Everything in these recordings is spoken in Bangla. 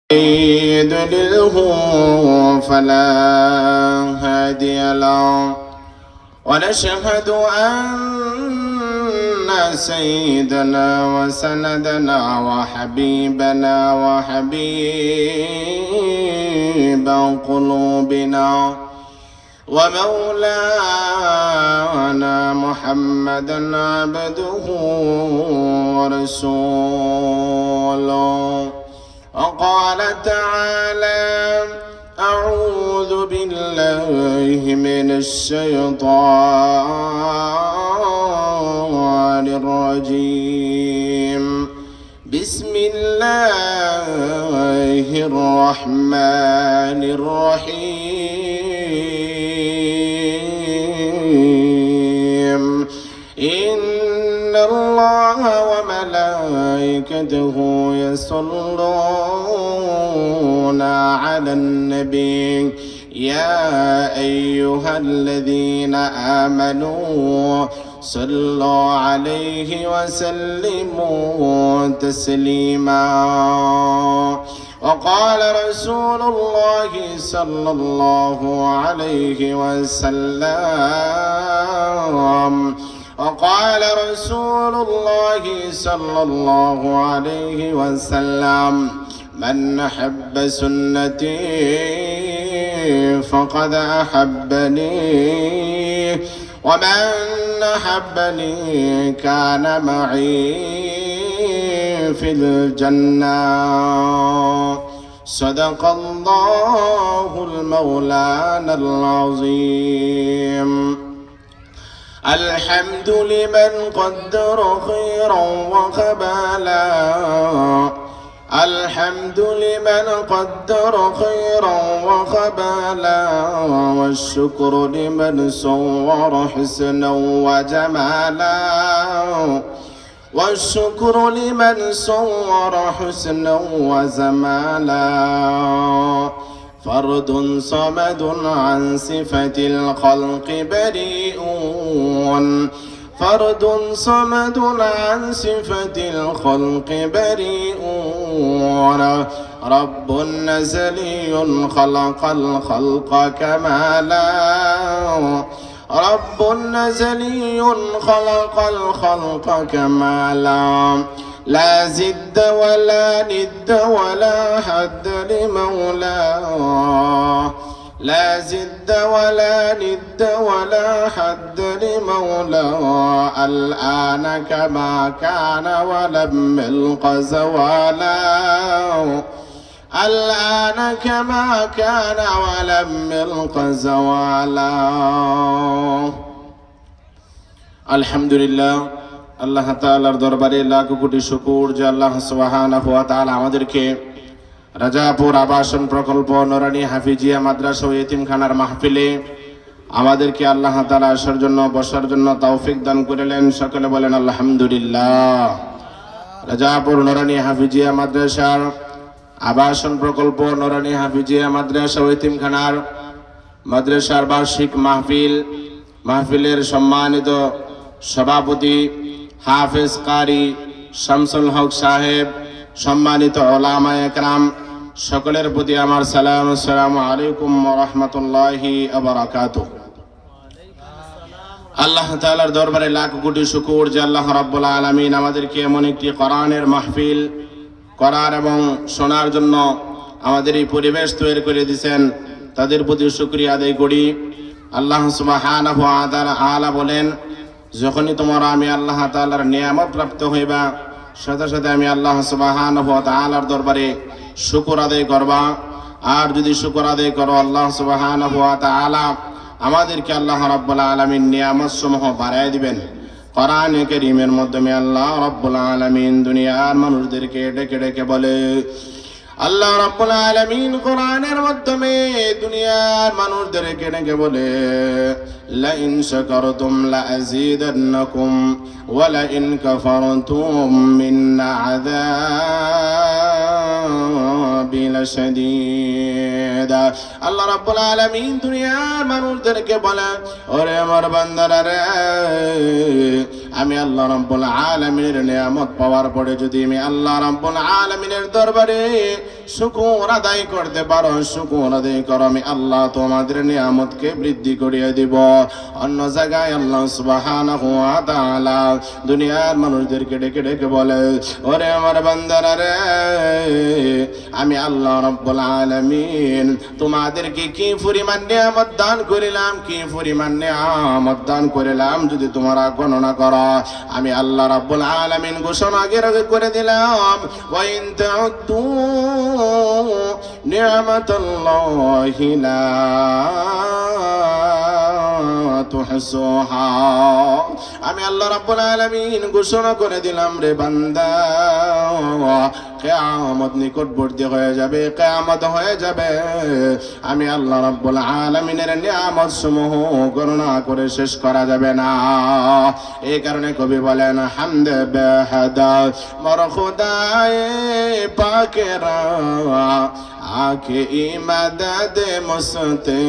يضلله فلا هادي له ونشهد أن سيدنا وسندنا وحبيبنا وحبيب قلوبنا ومولانا محمدا عبده ورسوله. وقال تعالى: أعوذ بالله من الشيطان الرجيم. بسم الله الرحمن الرحيم. إن الله وملائكته يصلون على النبي يا أيها الذين آمنوا صلوا عليه وسلموا تسليما. وقال رسول الله صلى الله عليه وسلم وقال رسول الله صلى الله عليه وسلم: من أحب سنتي فقد أحبني ومن أحبني كان معي في الجنة. صدق الله المولانا العظيم. الحمد لمن قدر خيرا وقبالا، الحمد لمن قدر خيرا وقبالا، والشكر لمن صور حسنا وجمالا، والشكر لمن صور حسنا وجمالا. فرد صمد عن صفة الخلق بريء، فرد صمد عن صفة الخلق بريء. رب نزلي خلق الخلق كمالا، رب نزلي خلق الخلق كمالا. لا زد ولا ند ولا حد لمولاه، لا زد ولا ند ولا حد لمولاه. الآن كما كان ولم يلق زوالا، الآن كما كان ولم يلق زوالا. الحمد لله। আল্লাহ তাআলার দরবারে লাখ কোটি শুকর যে আল্লাহ সুবহানাহু ওয়া তাআলা আমাদেরকে রাজাপুর আবাসন প্রকল্প নুরানী হাফিজিয়া মাদ্রাসা ও ইতিমখানার মাহফিলে আমাদেরকে আল্লাহ তাআলা আসার জন্য বসার জন্য তৌফিক দান করলেন। সকলে বলেন আলহামদুলিল্লাহ। রাজাপুর নুরানী হাফিজিয়া মাদ্রাসার আবাসন প্রকল্প নুরানী হাফিজিয়া মাদ্রাসা ও ইতিমখানার মাদ্রাসার বার্ষিক মাহফিলের সম্মানিত সভাপতি হাফেজ কারি শামসুল হক সাহেব, সম্মানিত উলামায়ে একরাম, সকলের প্রতি আমার সালাম। আসসালামু আলাইকুম ওয়া রাহমাতুল্লাহি ওয়া বারাকাতুহু। আল্লাহ তাআলার দরবারে লাখ কোটি শুকর যে আল্লাহ রাব্বুল আলামিন আমাদেরকে এমন একটি কোরআনের মাহফিল করার এবং শোনার জন্য আমাদের এই পরিবেশ তৈরি করে দিয়েছেন, তাদের প্রতি শুকরিয়া আদায় করি। আল্লাহ সুবহানাহু ওয়া তাআলা বলেন, যখনই তোমরা আমি আল্লাহ তাআলার নিয়ামত প্রাপ্ত হইবা, সাথে সাথে আমি আল্লাহ সুবহানাহু ওয়া তাআলার দরবারে শুকর আদায় করবা। আর যদি শুকর আদায় করো, আল্লাহ সুবহানাহু ওয়া তাআলা আমাদেরকে আল্লাহ রাব্বুল আলামিন নিয়ামত সমূহ বাড়ায় দিবেন। কোরআনে কারীমের মাধ্যমে আল্লাহ রাব্বুল আলামিন দুনিয়ার মানুষদেরকে ডেকে ডেকে বলে, আল্লাহ রাব্বুল আলামিন কোরআনের মাধ্যমে দুনিয়ার মানুষদেরকে ডেকে বলে, লা ইন শাকারতুম লা আযীদান্নাকুম ওয়া লা ইন কাফারতুম মিন আযাবি লাশাদীদ। আল্লাহ রাব্বুল আলামিন দুনিয়ার মানুষদেরকে বলে, ওরে আমার বান্দারা রে, আমি আল্লাহ রাব্বুল আলামিনের নিয়ামত পাওয়ার পরে যদি আমি আল্লাহ রাব্বুল আলামিনের দরবারে শুকর আদায় করতে পারো, শুকর আদায় করো, আমি আল্লাহ তোমাদের নিয়ামতকে বৃদ্ধি করিয়ে দিব। অন্য জায়গায় আল্লাহ সুবহানাহু ওয়া তাআলা দুনিয়ার মানুষদেরকে ডেকে ডেকে বলে, ওরে আমার বান্দারা রে, আমি আল্লাহ রাব্বুল আলামিন তোমাদেরকে কি পরিমাণ নিয়ামত দান করিলাম, কি পরিমাণ নিয়ামত দান করিলাম যদি তোমরা গণনা করো। আমি আল্লাহ রাব্বুল আলামিন ঘোষণা আগে করে দিলাম, ওয়া ইন তাউদ্দু নি'মাতাল্লাহি লা তুহসুহা। আমি আল্লাহ রাব্বুল আলামিন ঘোষণা করে দিলাম, রে বান্দা, কিয়ামত নিকটবর্তী হয়ে যাবে, কিয়ামত হয়ে যাবে। আমি আল্লাহ রাব্বুল আলামিনের নিয়ামত সমূহ গণনা করে শেষ করা যাবে না। এই কারণে কবি বলেন, হামদে বেহাদা মর খুদায়ে পাকেরা আকে ইমাদদ মুস্তে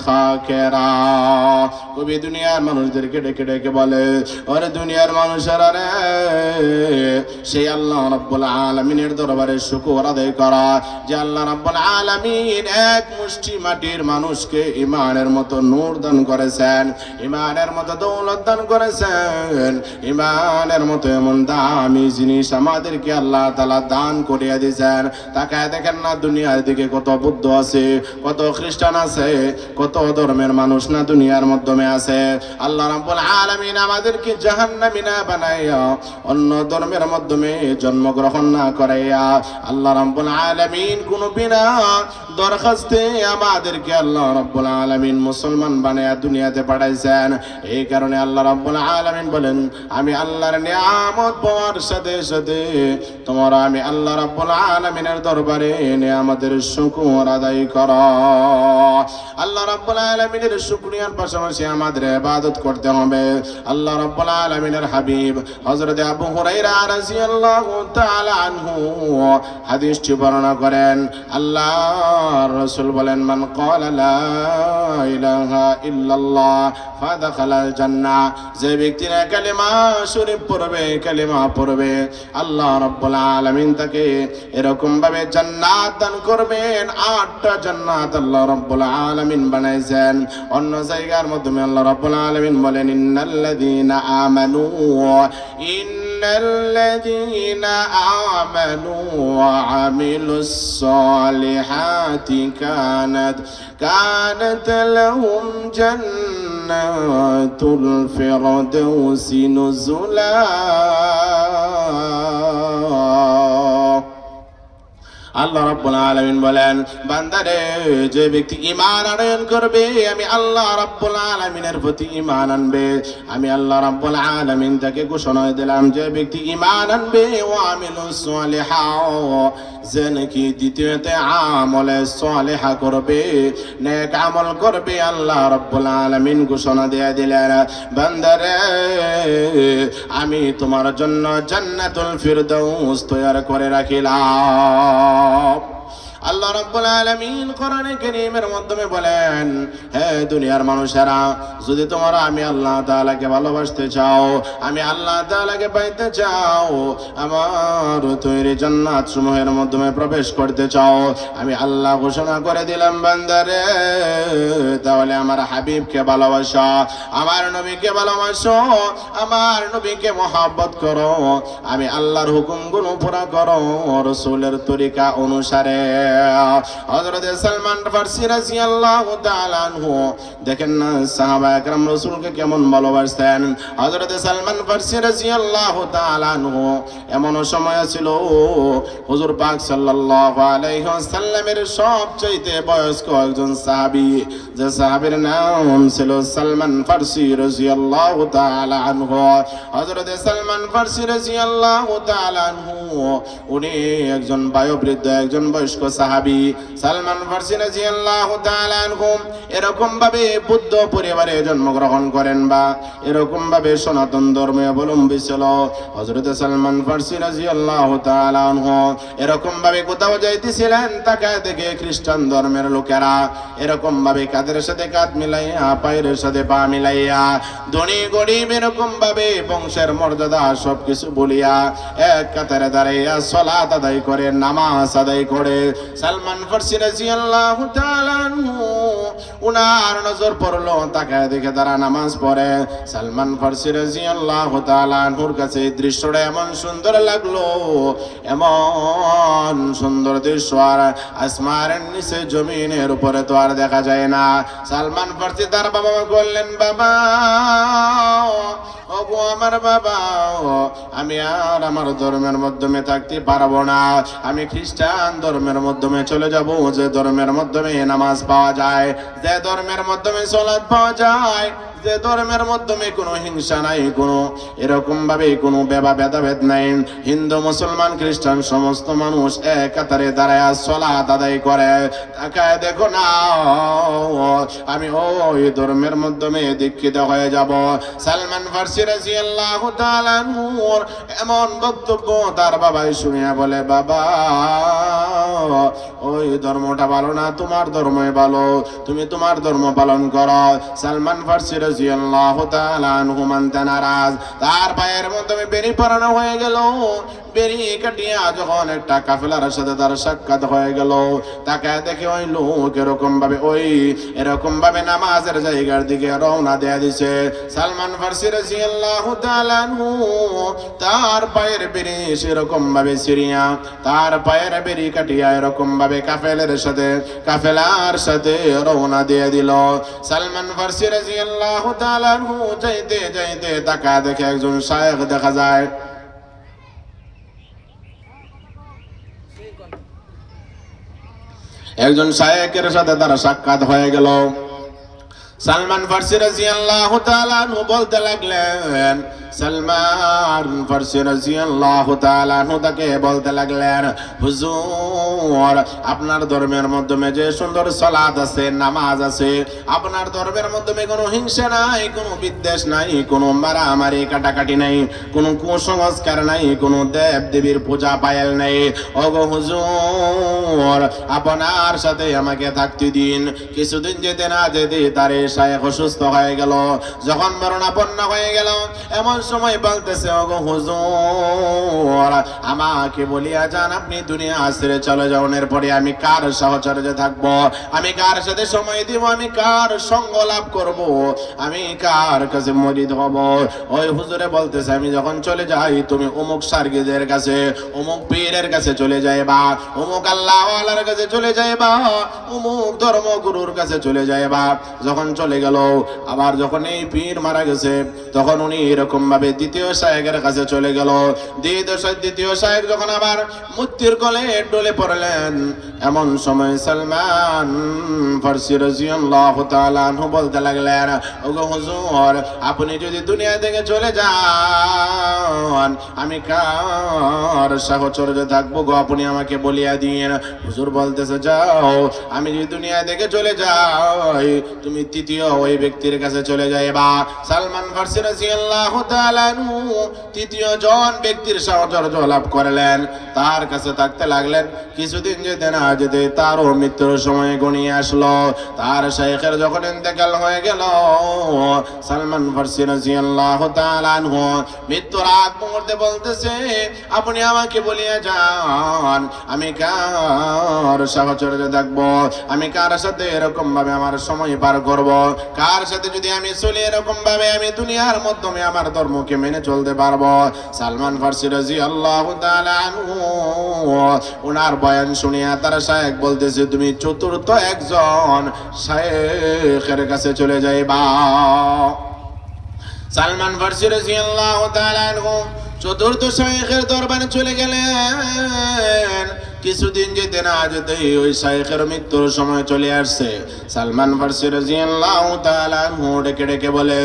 খাকেরা। কবি দুনিয়ার মানুষদেরকে ডেকে ডেকে বলে, ওরে দুনিয়ার মানুষেরা রে, সেই আল্লাহ রাব্বুল আলামিনের দরবারে শুকর আদায় করা যে আল্লাহ রাব্বুল আলামিন এক মুষ্টি মাটির মানুষকে ঈমানের মতো নূর দান করেছেন, ঈমানের মতো দৌলত দান করেছেন, ঈমানের মতো এমন দামি জিনিস আমাদেরকে আল্লাহ তাআলা দান করিয়ে দিয়েছেন। তাকায় দেখেন না দুনিয়ার দিকে কত বুদ্ধ আছে, কত খ্রিস্টান আছে, কত ধর্মের মানুষ না দুনিয়ার মাধ্যমে আছে। আল্লাহ রাব্বুল আলামিন আমাদেরকে জাহান্নামী না বানাইয়া, অন্য ধর্মের মাধ্যমে জন্মগ্রহণ না করাইয়া, আল্লাহ রাব্বুল আলামিন কোন বিনা দরখাস্তে আমাদেরকে আল্লাহ রাব্বুল আলামিন মুসলমান বানাইয়া দুনিয়াতে পাঠাইছেন। এই কারণে আল্লাহ রাব্বুল আলামিন বলেন, আমি আল্লাহর নিয়ামত পাওয়ার সাথে সাথে তোমরা আমি আল্লাহ রাব্বুল আলামিনের দরবারে নিয়ামতের শুকর আদায় করো। আল্লাহ রাব্বুল আলামিনের শুকরিয়ার পাশাপাশি আমাদের ইবাদত করতে হবে। আল্লাহ রাব্বুল আলামিনের হাবিব হযরত আবু হুরায়রা রাদিয়াল্লাহু তাআলা আনহু হাদিসটি বর্ণনা করেন। আল্লাহর রাসূল বলেন, মান ক্বালা লা ইলাহা ইল্লাল্লাহ ফাদাখালাল জান্নাহ, যে ব্যক্তিরা কালিমা শরীফ পড়বে, কালিমা পড়বে, আল্লাহ রাব্বুল আলামিন তাকে এরকম ভাবে জান্নাত দান করবেন। 8টা জান্নাত আল্লাহ রাব্বুল আলামিন বানাইছেন। অন্য জায়গার মাধ্যমে আল্লাহ রাব্বুল আলামিন বলেন, ইন্নাল্লাযীনা আমানু ইন্নাল্লাযীনা আমানু ওয়া আমিলুস সালিহাতি কানাত লাহুম জান্নাতুল ফিরদাউসি নুজুলা। আল্লাহ রাব্বুল আলামিন বলেন, বান্দারে, যে ব্যক্তি ঈমান আনয়ন করবে, আমি আল্লাহ রাব্বুল আলামিনের প্রতি ঈমান আনবে, আমি আল্লাহ রাব্বুল আলামিন তাকে ঘোষণা দিলাম, যে ব্যক্তি ঈমান আনবে ও আমিলুস সালিহা, যে নাকি দ্বিতীয়তে আমলে সালিহা করবে, নেক আমল করবে, আল্লাহ রাব্বুল আলামিন ঘোষণা দিয়ে দিলেন, বান্দারে, আমি তোমার জন্য জান্নাতুল ফিরদাউস তৈরি করে রাখিলাম। আল্লাহ রাব্বুল আলামিন কোরআনে কারীমের মাধ্যমে বলেন, হে দুনিয়ার মানুষেরা, যদি তোমরা আমি আল্লাহ তাআলাকে ভালোবাসতে চাও, আমি আল্লাহ তাআলাকে পাইতে চাও, আমার তৈরি জান্নাত সমূহের মাধ্যমে প্রবেশ করতে চাও, আমি আল্লাহ ঘোষণা করে দিলাম, বান্দারে, তাহলে আমার হাবিবকে ভালোবাসো, আমার নবীকে ভালোবাসো, আমার নবীকে মহব্বত করো, আমি আল্লাহর হুকুমগুলো পুরা করো রাসূলের তরিকা অনুসারে। হযরত সালমান ফারসি রাদিয়াল্লাহু তাআলা আনহু, দেখেন না সাহাবা একরাম রাসূলকে কেমন ভালোবাসতেন। হযরত সালমান ফারসি রাদিয়াল্লাহু তাআলা আনহু এমন সময় ছিল, হুজুর পাক সাল্লাল্লাহু আলাইহি ওয়াসাল্লামের সবচেয়ে বয়স্ক একজন সাহাবী, যে সাহাবীর নাম ছিল সালমান ফারসি রাদিয়াল্লাহু তাআলা আনহু। হযরত সালমান ফারসি রাদিয়াল্লাহু তাআলা আনহু উনি একজন বয়োবৃদ্ধ, একজন বয়স্ক সাহাবী। সাহাবী সালমান ফারসি রাদিয়াল্লাহু তাআলা আনহু এরকম ভাবে বুদ্ধ পরিবারে জন্মগ্রহণ করেন বা এরকম ভাবে সনাতন ধর্মে অবলম্বী ছিল হযরত সালমান ফারসি রাদিয়াল্লাহু তাআলা আনহু এরকম ভাবে কোথাও যাইতেছিলেন তাকায় দেখে খ্রিস্টান ধর্মের লোকেরা এরকম ভাবে কাঁধের সাথে কাঁধ মিলাইয়া পায়ের সাথে পা মিলাইয়া ধনী গরিব এরকম ভাবে বংশের মর্যাদা সবকিছু বলিয়া এক কাতারে দাঁড়াইয়া সালাত আদায় করে নামাজ আদায় করে সালমান ফারসি রাদিয়াল্লাহু তাআলা আনহু উনার নজর পড়লো তাকায় দেখে তারা নামাজ পড়ে সালমান ফারসি রাদিয়াল্লাহু তাআলা আনহুর কাছে এই দৃশ্যটা এমন সুন্দর লাগলো এমন সুন্দর দৃশ্য আর আসমানের নিচে জমিনের উপরে তো আর দেখা যায় না সালমান ফারসি তার বাবা বললেন বাবা ওগো আমার বাবা আমি আর আমার ধর্মের মাধ্যমে থাকতে পারবো না আমি খ্রিস্টান ধর্মের মাধ্যমে চলে যাব যে ধর্মের মাধ্যমে নামাজ পাওয়া যায় যে ধর্মের মাধ্যমে সালাত পাওয়া যায় যে ধর্মের মাধ্যমে কোনো হিংসা নাই কোনো এরকম ভাবে কোনো ভেদাভেদ নাই হিন্দু মুসলমান খ্রিস্টান সমস্ত মানুষ এক কাতারে দাঁড়ায় সালাত আদায় করে তাকায় দেখো না আমি ওই ধর্মের মাধ্যমে দীক্ষিত হয়ে যাব সালমান ফারসি রাদিয়াল্লাহু তাআলা আনহুর এমন বক্তব্য তার বাবাই শুনিয়া বলে বাবা ওই ধর্মটা ভালো না তোমার ধর্মই ভালো তুমি তোমার ধর্ম পালন করো সালমান ফারসি রাদিয়াল্লাহু তাআলা আনহু মানতে নারাজ তার পায়ের মাধ্যমে বেরি পরানো হয়ে গেল বেরি কাটিয়া যখন একটা কাফেলার সাথে তার সাক্ষাৎ হয়ে গেল তাকে দেখে ওই লোক এরকম ভাবে নামাজের জায়গার দিকে রওনা দেয়া দিছে সালমান ফারসি রাদিয়াল্লাহু তাআলা আনহু তার পায়ের বেরি সেরকম ভাবে সিরিয়া তার পায়ের বেরি কাটিয়া এরকম ভাবে কাফেলার সাথে রওনা দিয়ে দিল সালমান ফারসি রাদিয়াল্লাহু তাআলা আনহু যাইতে যাইতে তাকা দেখে একজন শায়েখ দেখা যায় একজন শায়েখের সাথে তার সাক্ষাৎ হয়ে গেল সালমান ফারসি রাদিয়াল্লাহু তাআলা আনহু বলতে লাগলেন সালমান ফারসি রাদিয়াল্লাহু তাআলা আনহু তাকে বলতে লাগলেন হুজুর আপনার ধর্মের মাধ্যমে যে সুন্দর সালাত আছে নামাজ আছে আপনার ধর্মের মাধ্যমে কোনো হিংসা নাই কোনো বিদ্বেষ নাই কোনো মারামারি কাটাকাটি নাই কোনো কুসংস্কার নাই কোনো দেব দেবীর পূজা পায়েল নাই ওগো হুজুর আপনার সাথে আমাকে থাকতে দিন কিছুদিন যেতে না যেতে তার শায়েখ অসুস্থ হয়ে গেল যখন মরণাপন্ন হয়ে গেল এমন সময় বলতেছে ওগো হুজুর আমাকে বলিয়া যান আপনি দুনিয়া ছেড়ে চলে যাওয়ার পরে আমি কার সাহচর্যে থাকবো আমি কার সাথে সময় দিব আমি কার সঙ্গ লাভ করব আমি কার কাছে মুরিদ হব ওই হুজুরে বলতেছে আমি যখন চলে যাই তুমি অমুক সার্গীদের কাছে অমুক পীরের কাছে চলে যাইবা অমুক আল্লাহওয়ালার কাছে চলে যাইবা অমুক ধর্মগুরুর কাছে চলে যাইবা যখন চলে গেল আবার যখন এই পীর মারা গেছে তখন উনি এরকম ভাবে দ্বিতীয় শায়েখের কাছে চলে গেল দ্বিতীয় শায়েখ যখন আবার মৃত্যুর কোলে ডলে পড়লেন এমন সময় সালমান ফারসি রাদিয়াল্লাহু তাআলা আনহু বলতে লাগলেন ওগো হুজুর আপনি যদি দুনিয়া থেকে চলে যান আমি কার সাহচর্যে থাকবো গো আপনি আমাকে বলিয়া দিন হুজুর বলতেছে যাও আমি যদি দুনিয়া থেকে চলে যাই তুমি তৃতীয় ওই ব্যক্তির কাছে চলে যাইবা সালমান ফারসি রাদিয়াল্লাহু তাআলা আনহু তৃতীয় জন ব্যক্তির সাহচর্য লাভ করলেন তার কাছে থাকতে লাগলেন কিছুদিন যেতে না যেতে তারও মৃত্যুর সময় ঘনিয়ে আসলো তার শায়েখের যখন ইন্তেকাল হয়ে গেল সালমান ফারসি রাদিয়াল্লাহু তাআলা আনহু মৃত্যুর আগ মুহূর্তে বলতেছে আপনি আমাকে বলিয়া যান আমি কার সাহচর্যে থাকবো আমি কার সাথে এরকম ভাবে আমার সময় পার করব কার সাথে যদি আমি চলি এরকম ভাবে আমি দুনিয়ার মাধ্যমে আমার ধর্মকে মেনে চলতে পারবো সালমান ফারসি রাদিয়াল্লাহু তাআলা আনহু ওনার বয়ান শুনিয়া তার শায়েখ বলতেছে তুমি চতুর্থ একজন শায়েখের কাছে চলে যাইবা সালমান ফারসি রাদিয়াল্লাহু তাআলা আনহু চতুর্থ শায়েখের দরবারে চলে গেলেন কিছুদিন যেতে না যেতেই ওই শাইখের মৃত্যুর সময় চলে আসছে। সালমান ফারসি রাদিয়াল্লাহু তাআলা আনহু ডেকে ডেকে বলে,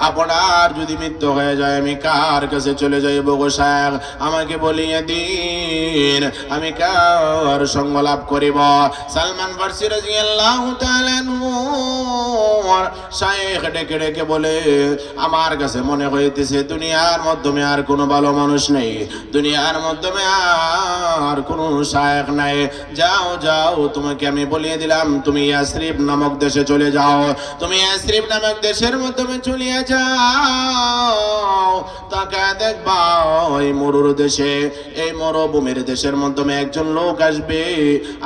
আপনার যদি মৃত্যু হয়ে যায় আমি কার কাছে চলে যাইব গো শাইখ, আমাকে বলিয়ে দিন, আমি কার সঙ্গ লাভ করিব? সালমান ফারসি রাদিয়াল্লাহু তাআলা আনহু শাইখ ডেকে ডেকে বলে, আমার কাছে মনে হইতেছে দুনিয়ার মাধ্যমে আর কোনো ভালো মানুষ নেই, দুনিয়ার মাধ্যমে আর কোনো শাইখ নাই। যাও যাও, তোমাকে আমি বলিয়ে দিলাম, তুমি ইয়াসরিব নামক দেশে চলে যাও, তুমি ইয়াসরিব নামক দেশের মাধ্যমে চলে যাও। তাকে দেখবা ওই মরুর দেশে, এই মরুভূমির দেশের মাধ্যমে একজন লোক আসবে,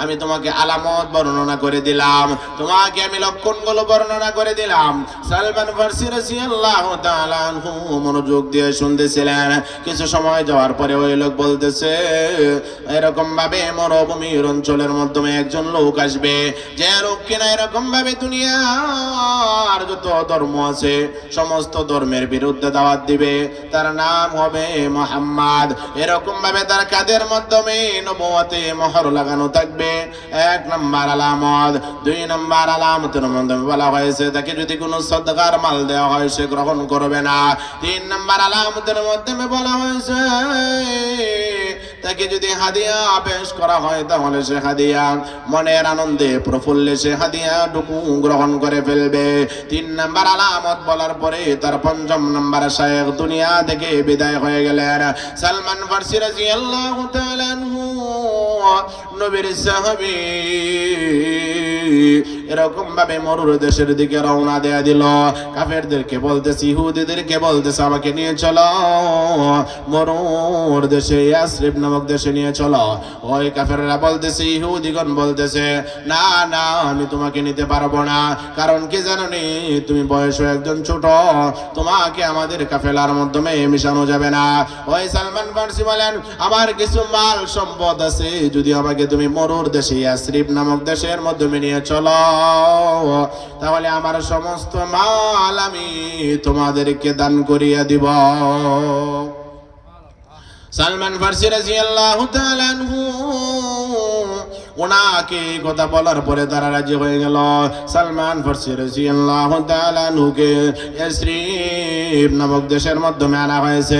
আমি তোমাকে আলামত বর্ণনা করে দিলাম, তোমাকে আমি লক্ষণগুলো বর্ণনা করে দিলাম। সালমান ফারসি রাদিয়াল্লাহু তাআলা আনহু মনোযোগ দিয়ে শুনতেছিলেন। কিছু সময় যাওয়ার পরে ওই লোক বলতেছে, এরকম ভাবে মরুভূমির অঞ্চলের মাধ্যমে একজন লোক আসবে, যে লোক কিনা এরকম ভাবে দুনিয়ার যত ধর্ম আছে সমস্ত ধর্মের বিরুদ্ধে দাওয়াত দিবে, তার নাম হবে মুহাম্মদ। এরকম ভাবে তার কাদের মাধ্যমে নবুয়তে মোহর লাগানো থাকবে। এক নম্বর আলামত। দুই নম্বর আলামতের মাধ্যমে বলা হয়েছে তাকে যদি কোনো সদকার মাল দেওয়া হয় সে গ্রহণ করবে না। তিন নম্বর আলামতের মাধ্যমে বলা হয়েছে তাকে যদি হাদিয়া পেশ করা হয় তাহলে সে হাদিয়া মনের আনন্দে প্রফুল্লে সে হাদিয়া টুকু গ্রহণ করে ফেলবে। তিন নম্বর আলামত বলার পরে তার পঞ্চম নম্বর শাইখ দুনিয়া থেকে বিদায় হয়ে গেলেন। সালমান ফারসি রাদিয়াল্লাহু তাআলা আনহু নবীর সাহাবী এরকম ভাবে মরুর দেশের দিকে রওনা দেয়া দিল। কাফেরদেরকে বলতেছে, ইহুদিদেরকে বলতেছে, আমাকে নিয়ে চলো মরুর দেশে, ইয়াসরিব নামক দেশে নিয়ে চলো। ওই কাফেররা বলতেছে, ইহুদিগণ বলতেছে, না না, আমি তোমাকে নিতে পারবো না, কারণ কি জানো নি, তুমি বয়সে একজন ছোট, তোমাকে আমাদের কাফেলার মাধ্যমে মিশানো যাবে না। ওই সালমান ফারসি বলেন, আমার কিছু মাল সম্পদ আছে, যদি আমাকে তুমি মরুর দেশে ইয়াসরিব নামক দেশের মাধ্যমে নিয়ে চলো তাহলে আমার সমস্ত মাল আমি তোমাদেরকে দান করিয়া দিব। সালমান ফারসি রাদিয়াল্লাহু তাআলা আনহু ওনাকে কথা বলার পরে তারা রাজি হয়ে গেল। সালমান ফারসি রাদিয়াল্লাহু তাআলা আনহুকে ইয়াসরিব নামক দেশের মাধ্যমে আনা হয়েছে।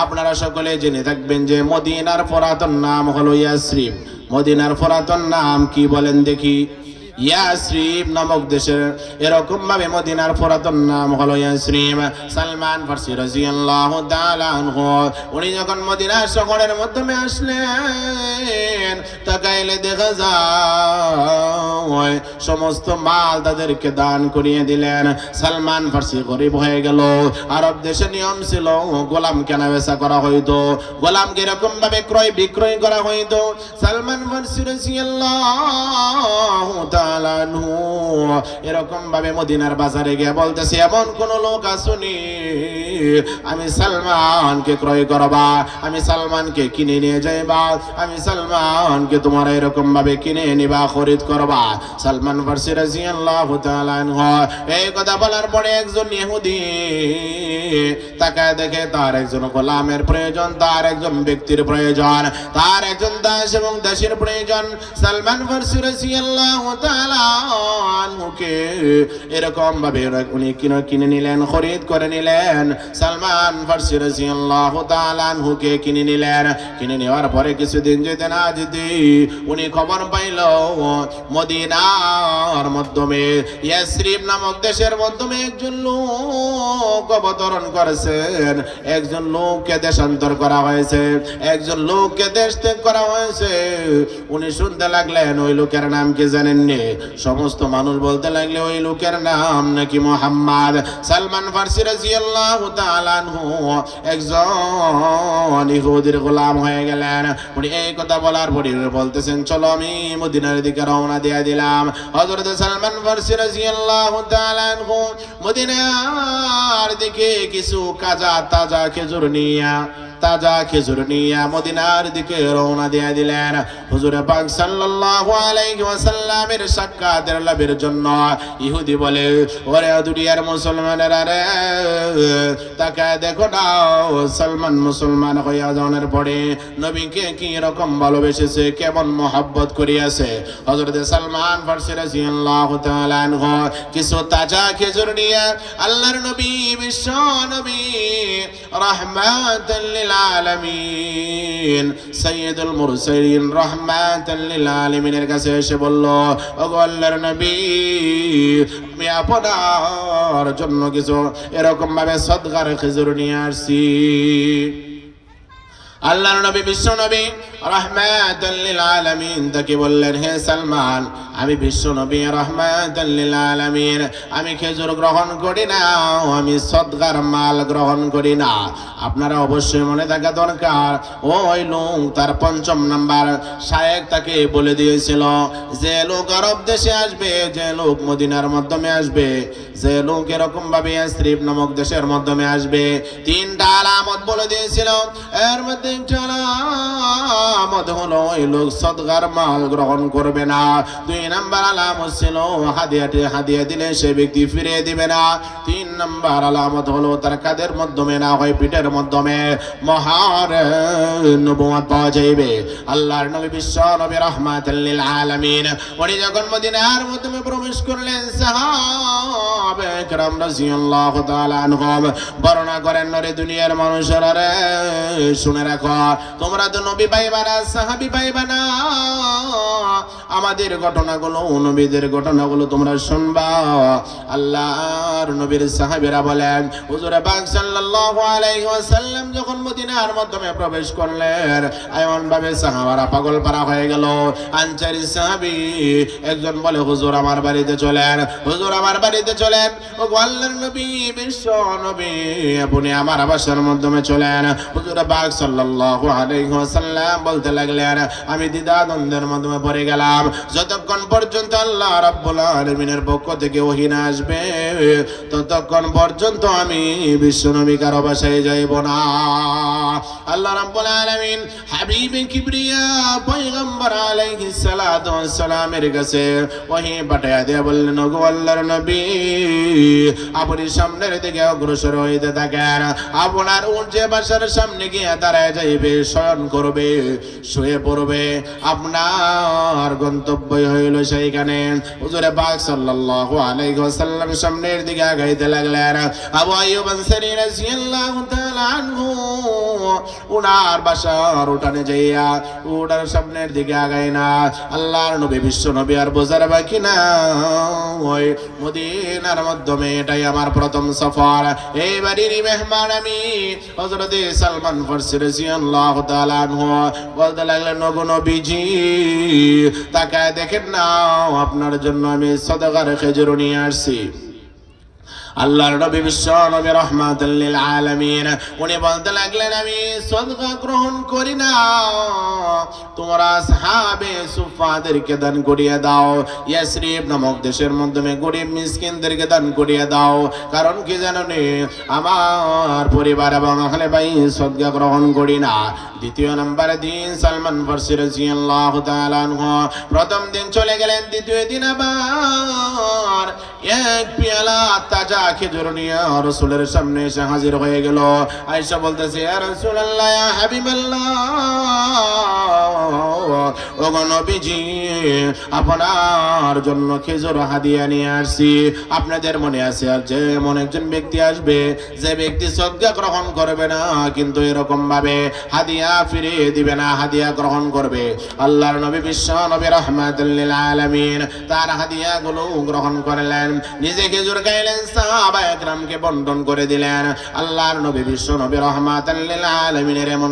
আপনারা সকলে জেনে থাকবেন যে মদিনার পুরাতন নাম হলো ইয়াসরিব। মদিনার পুরাতন নাম কি বলেন দেখি? ইয়াসরিব নামক দেশের এরকম ভাবে মদিনার পুরাতন নাম হলো ইয়াসরিব। সালমান ফারসি রাদিয়াল্লাহু তাআলা আনহু উনি যখন মদিনা শহরের মাধ্যমে আসলেন, তাকাইলে দেখা যায় সমস্ত মাল তাদেরকে দান করিয়ে দিলেন। সালমান ফারসি গরিব হয়ে গেল। আরব দেশে নিয়ম ছিল গোলাম কেনা বেচা করা হইতো, গোলামকে এরকম ভাবে ক্রয় বিক্রয় করা হইতো। সালমান ফারসি রাদিয়াল্লাহু তাআলা এরকম ভাবে মদিনার বাজারে গিয়ে বলতেছে, এমন কোন লোক আসুনি আমি সালমানকে ক্রয় করবা, আমি সালমানকে কিনে নিয়ে যাইবা, আমি সালমানকে তোমার এরকম ভাবে কিনে নিবা, খরিদ করবা। সালমান ফারসি রাদিয়াল্লাহু তাআলা আনহু এই কথা বলার পরে একজন ইহুদি তাকায় দেখে তার একজন গোলামের প্রয়োজন, তার একজন ব্যক্তির প্রয়োজন, তার একজন দাস এবং দাসীর প্রয়োজন। সালমান ফারসি রাদিয়াল্লাহু তাআলা আনহুকে এরকম ভাবে উনি কিনে নিলেন, খরিদ করে নিলেন। সালমান ফারসি রাদিয়াল্লাহু তাআলা আনহুকে কিনে নিলেন। কিনে নেওয়ার পরে কিছুদিন যেতে না যেতে উনি খবর পাইল মদিনার মাধ্যমে ইয়াসরিব নামক দেশের মাধ্যমে একজন লোক অবতরণ করেছেন, একজন লোককে দেশান্তর করা হয়েছে, একজন লোককে দেশ ত্যাগ করা হয়েছে। উনি শুনতে লাগলেন ওই লোকের নাম কি জানেননি? সমস্ত মানুষ বলতে লাগলে ওই লোকের নাম নাকি মুহাম্মদ। সালমান ফারসি রাদিয়াল্লাহু তাআলা আনহু একজন ইহুদির গোলাম হয়ে গেলেন। উনি এই কথা বলার পরে বলতেছেন, চলো আমি মদিনার দিকে রওনা দিয়ে দিলাম। হযরত সালমান ফারসি রাদিয়াল্লাহু তাআলা আনহু মদিনার দিকে কিছু কাজা তাজা খেজুর নিয়ে তাজা খেজুর নিয়ে মদিনার দিকে রওনা দিয়ে দিলেন। হুজুর পাক সাল্লাল্লাহু আলাইহি ওয়াসাল্লামের সাক্ষাতের লাভের জন্য ইহুদি বলে, ওরে দুনিয়ার মুসলমানেরা রে, তাকায় দেখো না সালমান মুসলমান হইয়া যাওয়ার পরে নবীকে কি রকম ভালোবেসেছে, কেমন মহব্বত করিয়াছে। হযরত সালমান ফারসি রাদিয়াল্লাহু তাআলা আনহু কিছু তাজা খেজুর নিয়ে আল্লাহর নবী বিশ্ব নবী রাহমাতাল লিল আলামিন সাইয়্যিদুল মুরসালিন রাহমাতাল লিল আলামিনের কাছে এসে বলল, ওগো আল্লাহর নবী, আমি আপনার জন্য কিছু এরকম ভাবে সদকার খেজুর নিয়ে আসছি। আল্লাহর নবী বিশ্ব নবী রাহমাতাল লিল আলামিন তাকে বললেন, হে সালমান, আমি বিশ্ব নবী রাহমাতাল লিল আলামিন, আমি খেজুর গ্রহণ করি না, আমি সদকার মাল গ্রহণ করি না। আপনারা অবশ্যই মনে থাকা দরকার, ওই লোক তার ৫ম নাম্বার শায়েখ তাকে বলে দিয়েছিল, যে লোক আরব দেশে আসবে, যে লোক মদিনার মাধ্যমে আসবে, যে লোক এরকম ভাবে ইয়াসরিব নামক দেশের মাধ্যমে আসবে, 3টা আলামত বলে দিয়েছিল। এর মধ্যে একটা আলামত হলো ওই লোক সদকার মাল গ্রহণ করবে না। 2 নাম্বার আলামত ছিল হাদিয়া দিলে সে ব্যক্তি ফিরিয়ে দিবে না। 3 নাম্বার আলামত হলো তার কাদের মাধ্যমে না হয় পিঠের মাধ্যমে মহার নবুয়ত পাওয়া যাবে। আল্লাহর নবী বিশ্ব নবী রাহমাতাল লিল আলামিন উনি যখন মদিনার মাধ্যমে প্রবেশ করলেন, সাহাবা کرام রাদিয়াল্লাহু তাআলা আনহুম বর্ণনা করেন, নরে দুনিয়ার মানুষেরা রে, শুনে রাখো, তোমরা তো নবী পাইবা না, সাহাবী পাইবা না। আমাদের ঘটনাগুলো, নবীদের ঘটনাগুলো তোমরা শুনবা। আল্লাহর নবীর সাহাবীরা বলেন, হুজুর পাক সাল্লাল্লাহু আলাইহি ওয়াসাল্লাম যখন মদিনার মাধ্যমে প্রবেশ করলেন, এমন ভাবে সাহাবারা পাগল পারা হয়ে গেল। আনসারী সাহাবী একজন বলে, হুজুর আমার বাড়িতে চলেন, হুজুর আমার বাড়িতে চলেন। ও আল্লাহর নবী বিশ্ব নবী, আপনি আমার বাসার মাধ্যমে চলেন। হুজুর পাক সাল্লাল্লাহু আলাইহি ওয়াসাল্লাম বলতে লাগলেন, আমি দ্বিধাদ্বন্দ্বের মাধ্যমে পড়ে গেলাম, যতক্ষণ পর্যন্ত আল্লাহ রাব্বুল আলামিনের পক্ষ থেকে ওহী না আসবে, ততক্ষণ পর্যন্ত আমি বিশ্ব নবী কারো বাসায় যাইব না। আল্লাহ রাব্বুল আলামিন হাবিবে কিবরিয়া পয়গম্বর আলাইহিস সালাতু ওয়াস সালামের কাছে ওহী পাঠিয়ে দিয়ে বললেন, ওগো আল্লাহর নবী, আপনি সামনের দিকে অগ্রসর হইতে থাকেন, আপনার উট যে বাসার সামনে গিয়ে দাঁড়ায় যাইবে, শয়ন করবে, শুয়ে পড়বে, আপনার গন্তব্য হইল সেইখানে। হুজুর পাক সাল্লাল্লাহু আলাইহি ওয়াসাল্লাম সামনের দিকে আগাইতে লাগলেন। আবু আইয়ুব আনসারী রাদিয়াল্লাহু তাআলা আনহু উনার বাসার উঠানে যাইয়া উটার সামনের দিকে আগায় না। আল্লাহর নবী বিশ্ব নবী আর বোঝার বাকি না, ওই মদিনার মাধ্যমে এটাই আমার প্রথম সফর, এই বাড়ির মেহমান আমি। হযরত সালমান ফারসি রাদিয়াল্লাহু তাআলা আনহু বলতে লাগলেন, ওগো নবীজি, তাকায় দেখেন না, আপনার জন্য আমি সদকার খেজুর নিয়ে আসছি। আল্লাহর নবী বিশ্ব নবী রাহমাতাল লিল আলামিন উনি বলতে লাগলেন, আমি সদকা গ্রহণ করি না, তোমরা সাহাবে সুফাদেরকে দান করিয়ে দাও, ইয়াসরিব নামক দেশের মাধ্যমে গরিব মিসকিনদেরকে দান করিয়ে দাও। কারণ কি জানো নি, আমার পরিবার এবং আহলে বাইত সদকা গ্রহণ করি না। 2 নম্বরে দিন সালমান ফারসি রাদিয়াল্লাহু তাআলা আনহু প্রথম দিন চলে গেলেন, 2য় দিন আবার এক পেয়ালা তাজা খেজুর নিয়ে রাসূলের সামনে এসে হাজির হয়ে গেল। আয়েশা বলতেছে, ইয়া রাসূলুল্লাহ, ইয়া হাবিবাল্লাহ, ওগো নবীজি, আপনার জন্য খেজুর হাদিয়া নিয়ে আসছি। আপনাদের মনে আছে, আর যে এমন একজন ব্যক্তি আসবে, যে ব্যক্তি সদকা গ্রহণ করবে না, কিন্তু এরকম ভাবে হাদিয়া ফিরিয়ে দিবে না, হাদিয়া গ্রহণ করবে। আল্লাহর নবী বিশ্ব নবী রাহমাতুল লিল আলামিন তার হাদিয়াগুলো গ্রহণ করলেন, নিজে খেজুর খাইলেন, সাহাবা একরামকে বন্টন করে দিলেন। আল্লাহর নবী বিশ্ব নবী রাহমাতুল লিল আলামিনের এমন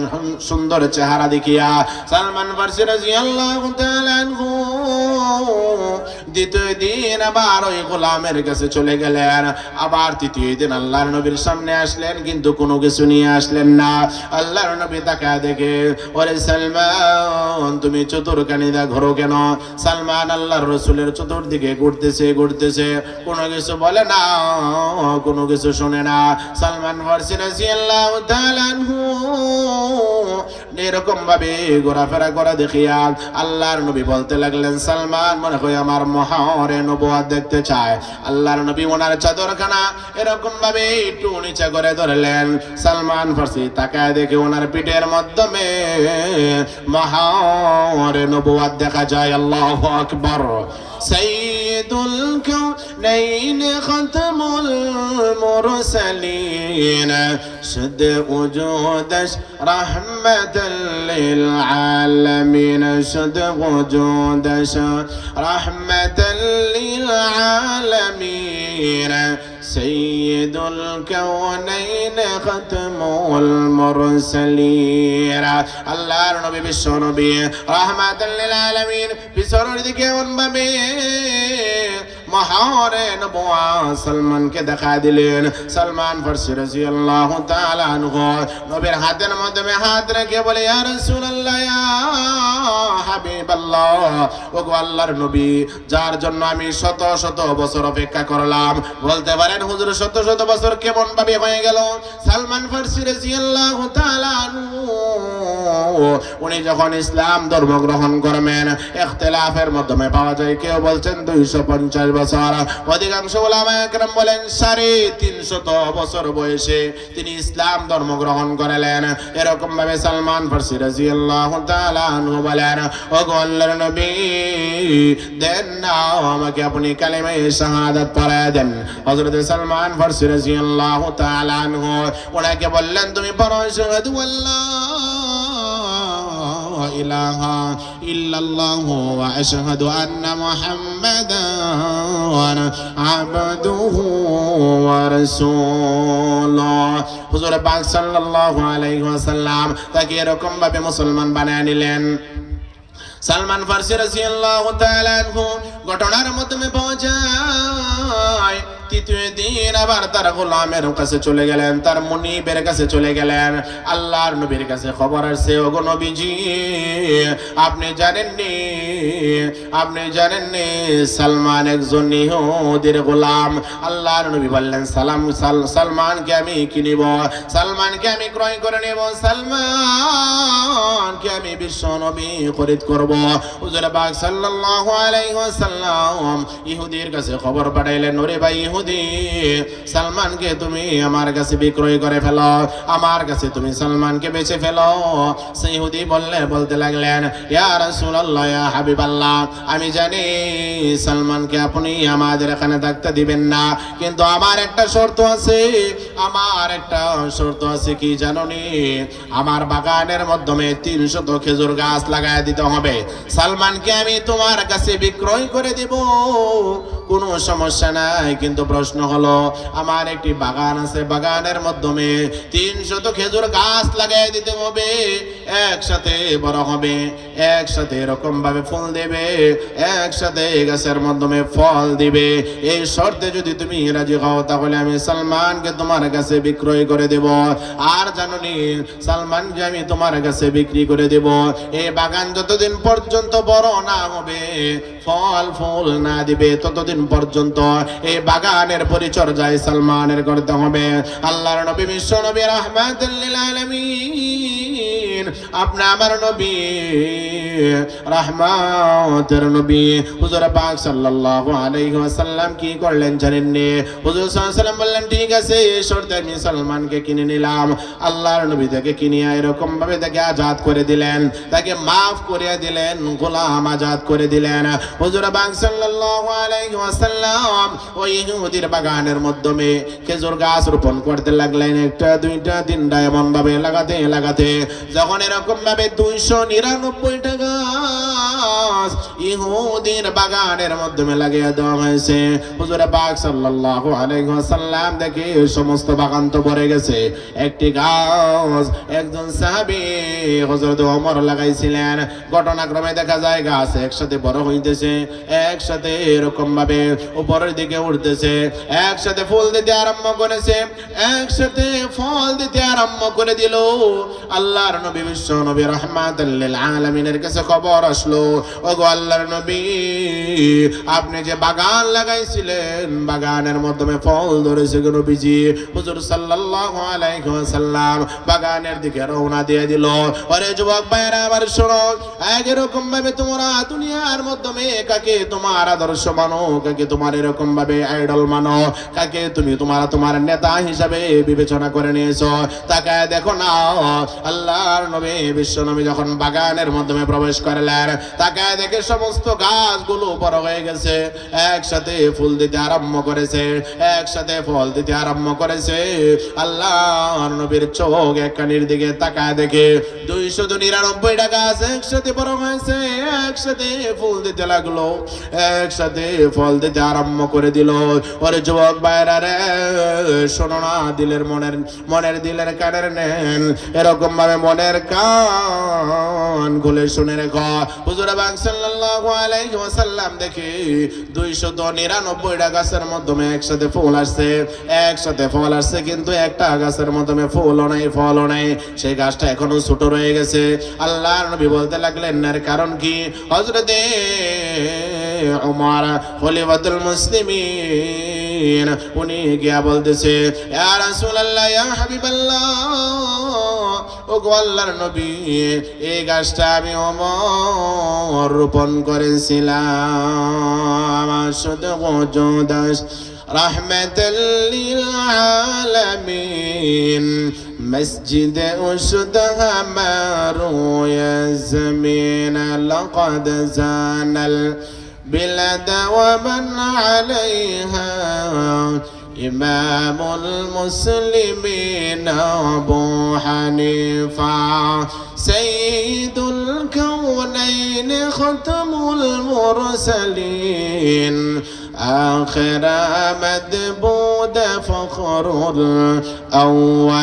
সুন্দর চেহারা দেখিয়া সালমান ফারসি রাদিয়াল্লাহু তাআলা আনহু দ্বিতীয় দিন আবার ওই গোলামের কাছে চলে গেলেন, আবার তৃতীয় দিন আল্লাহর নবীর সামনে আসলেন, কিন্তু কোনো কিছু নিয়ে আসলেন না। আল্লাহর নবী তাকায় দেখে, ওরে সালমান, তুমি চতুর্কানিদা ঘোরো কেন? সালমান আল্লাহর রসুলের চতুর্দিকে ঘুরতেছে, কোনো কিছু বলে না, কোনো কিছু শোনে না। সালমান ফারসি রাদিয়াল্লাহু তাআলা আনহু এরকম ভাবে ঘোরাফেরা করা দেখিয়া আল্লাহর নবী বলতে লাগলেন, সালমান মনে হয় আমার মহারে নবুয়ত দেখতে চায়। আল্লাহর নবী ওনার চাদরখানা এরকম ভাবে একটু নিচে করে ধরলেন। সালমান ফারসি তাকায় দেখে ওনার পিঠের মাধ্যমে মহারে নবুয়ত দেখা যায়। আল্লাহু আকবার। সাইয়্যিদুল কাউনাইন খাতামুল মুরসালিন শুদ উজুদাশ রাহমাতাল লিল আলামিন শুদ উজুদাশ রাহমাতাল লিল আলামিন সাইয়্যিদুল কাউনাইন খাতামুল মুরসালিন। আল্লাহর নবী বিশ্ব নবী রাহমাতাল লিল আলামিন পিছনের দিকে ভাবে মহারে নবুয়ত সালমানকে দেখা দিলেন। সালমান ফারসি রাদিয়াল্লাহু তাআলা আনহু নবীর হাতের মাধ্যমে হাত রেখে বলে, ইয়া রাসূলুল্লাহ, ইয়া হাবিবাল্লাহ, ওগো আল্লাহর নবী, যার জন্য আমি শত শত বছর অপেক্ষা করলাম, বলতে পারেন হুজুর শত শত বছর কেমন ভাবে হয়ে গেল? সালমান ফারসি রাদিয়াল্লাহু তাআলা আনহু উনি যখন ইসলাম ধর্ম গ্রহণ করবেন, ইখতিলাফের মাধ্যমে পাওয়া যায়, কেউ বলছেন 250 বছর, অধিকাংশ উলামায়ে কেরাম বলেন 350 বছর বয়সে তিনি ইসলাম ধর্ম গ্রহণ করলেন। এরকম ভাবে সালমান ফারসি রাদিয়াল্লাহু তাআলা আনহু বলেন, ওগো আল্লাহর নবী, দেন না আমাকে আপনি কালিমা শাহাদাত পড়ায় দেন। হযরত সালমান ফারসি রাদিয়াল্লাহু তাআলা আনহু ওনাকে বললেন, তুমি পড়ো আশহাদু আল্লা ইলাহা ইল্লাল্লাহু ওয়া আশহাদু আন্না মুহাম্মাদান আবদুহু ওয়া রাসূলুহু। হুজুর পাক সাল্লাল্লাহু আলাইহি ওয়াসাল্লাম তাকে এরকম ভাবে মুসলমান বানায় নিলেন। সালমান ফারসি রাদিয়াল্লাহু তাআলা আনহু ঘটনার মাধ্যমে পাওয়া যায়, তৃতীয় দিন আবার তার গোলামের কাছে চলে গেলেন, তার মুনিবের কাছে চলে গেলেন। আল্লাহর নবীর কাছে খবর আসছে, ওগো নবীজি, আপনি জানেননি সালমান একজন ইহুদির গোলাম। আল্লাহর নবী বললেন, সালমানকে আমি কিনিব, সালমানকে আমি ক্রয় করে নেব, সালমানকে আমি বিশ্ব নবী খরিদ করব। হুজুর পাক সাল্লাল্লাহু আলাইহি ওয়াসাল্লাম ইহুদির কাছে খবর পাঠাইলেন, ওরে ভাই ইহুদি, সালমানকে তুমি আমার কাছে বিক্রয় করে ফেলো, আমার কাছে তুমি সালমানকে বেচে ফেলো। সেই ইহুদি বলতে লাগলেন, ইয়া রাসূলুল্লাহ, ইয়া হাবিবাল্লাহ, আমি জানি সালমানকে আপনি আমাদের এখানে থাকতে দিবেন না, কিন্তু আমার একটা শর্ত আছে, কি জানোনি? আমার বাগানের মাধ্যমে 300 খেজুর গাছ লাগায় দিতে হবে। সালমানকে আমি তোমার কাছে বিক্রয় করে দেব, কোনো সমস্যা নাই, কিন্তু প্রশ্ন হলো আমার একটি বাগান আছে, বাগানের মাধ্যমে 300 খেজুর গাছ লাগাই দিতে হবে, একসাথে বড় হবে, একসাথে এরকম ভাবে ফুল দেবে, একসাথে গাছের মাধ্যমে ফল দিবে। এই শর্তে যদি তুমি রাজি হও, তাহলে আমি সালমানকে তোমার কাছে বিক্রয় করে দেব। আর জানোনি, সালমানকে আমি তোমার কাছে বিক্রি করে দেব, এই বাগান যতদিন পর্যন্ত বড় না হবে, ফল ফুল না দিবে, ততদিন পর্যন্ত এই বাগানের পরিচর্যায় সালমানের করতে হবে। আল্লাহর নবী বিশ্ব নবী রাহমাতুল লিল আলামিন, আপনি আমার নবী, রাহমাতের নবী হুজুর পাক সাল্লাল্লাহু আলাইহি ওয়াসাল্লাম কি করলেন জানেননি? হুজুর সাল্লাল্লাহু আলাইহি ওয়াসাল্লাম বললেন, ঠিক আছে, এই শর্তে আমি সালমানকে কিনে নিলাম। আল্লাহর নবী তাকে কিনিয়া এরকম ভাবে তাকে আজাদ করে দিলেন, তাকে মাফ করে দিলেন, গোলাম আজাদ করে দিলেন। হুজুর পাক সাল্লাল্লাহু আলাইহি ওয়াসাল্লাম ওই ইহুদির বাগানের মাধ্যমে খেজুর গাছ রোপণ করতে লাগলেন, একটা দুইটা তিনটা এমন ভাবে লাগাতে এখন এরকম ভাবে 299টা গাছ ইহুদির বাগানের মাধ্যমে লাগিয়ে দেওয়া হয়েছে। হুজুর পাক সাল্লাল্লাহু আলাইহি ওয়াসাল্লাম দেখে সমস্ত বাগান তো ভরে গেছে, একটি গাছ একজন সাহাবী হযরত ওমর লাগাইছিলেন। ঘটনাক্রমে দেখা যায় গাছ একসাথে বড় হইতেছে, একসাথে এরকম ভাবে উপরের দিকে উঠতেছে, একসাথে ফুল দিতে আরম্ভ করেছে, একসাথে ফল দিতে আরম্ভ করে দিল। আল্লাহর নবী বিশ্ব নবী রাহমাতুল লিল আলামিনের কাছে খবর আসলো, ওগো আল্লাহর নবী, আপনি যে বাগান লাগাইছিলেন বাগানের মাধ্যমে ফল ধরেছে গো নবীজি। হুজুর সাল্লাল্লাহু আলাইহি ওয়াসাল্লাম বাগানের দিকে রওনা দিয়ে দিল। আরে যুবক ভাইরা আমার শোনো, এরকম ভাবে তোমরা দুনিয়ার মাধ্যমে কাকে তোমার আদর্শ মানো, কাকে তোমার এরকম ভাবে আইডল মানো, কাকে তুমি তোমার নেতা হিসাবে বিবেচনা করে নিয়েছো, তাকায় দেখো না আল্লাহর নবী বিশ্ব নবী যখন বাগানের মাধ্যমে প্রবেশ করলেন, তাকায় দেখে সমস্ত গাছগুলো বড় হয়ে গেছে, একসাথে ফুল দিতে আরম্ভ করেছে, একসাথে ফল দিতে আরম্ভ করেছে। আল্লাহর নবীর চোখ একখানির দিকে তাকায় দেখে 299টা গাছ একসাথে বড় হয়েছে, একসাথে ফুল দিতে লাগলো, একসাথে ফল দিতে আরম্ভ করে দিল। ওরে যুবক ভাইরা রে, শোনো না, মনের দিলের কানের নেন, এরকম ভাবে মনের কান খুলে শুনে রেখো। হুজুর পাক সাল্লাল্লাহু আলাইহি ওয়াসাল্লাম দেখে 299টা গাছের মাধ্যমে একসাথে ফুল আসছে, একসাথে ফল আসছে, কিন্তু একটা গাছের মাধ্যমে ফুলও নাই ফলও নাই, সেই গাছটা এখনো ছোট রয়ে গেছে। আল্লাহর নবী বলতে লাগলেন, এর কারণ কি? হযরতে ওমর খলিফাতুল মুসলিমিন উনি গিয়া বলতেছে, ইয়া রাসূলুল্লাহ, ইয়া হাবিবাল্লাহ, ওগো আল্লাহর নবী, এই গাছটা আমি ওমর রোপণ করেছিলাম। শুধু ওজুদাস রাহমাতাল লিল আলামিন مسجد أشدها مروي الزمين لقد زان البلاد ومن عليها إمام المسلمين أبو حنيفة سيد الكونين ختم المرسلين آخر مدبود فخر الأولين।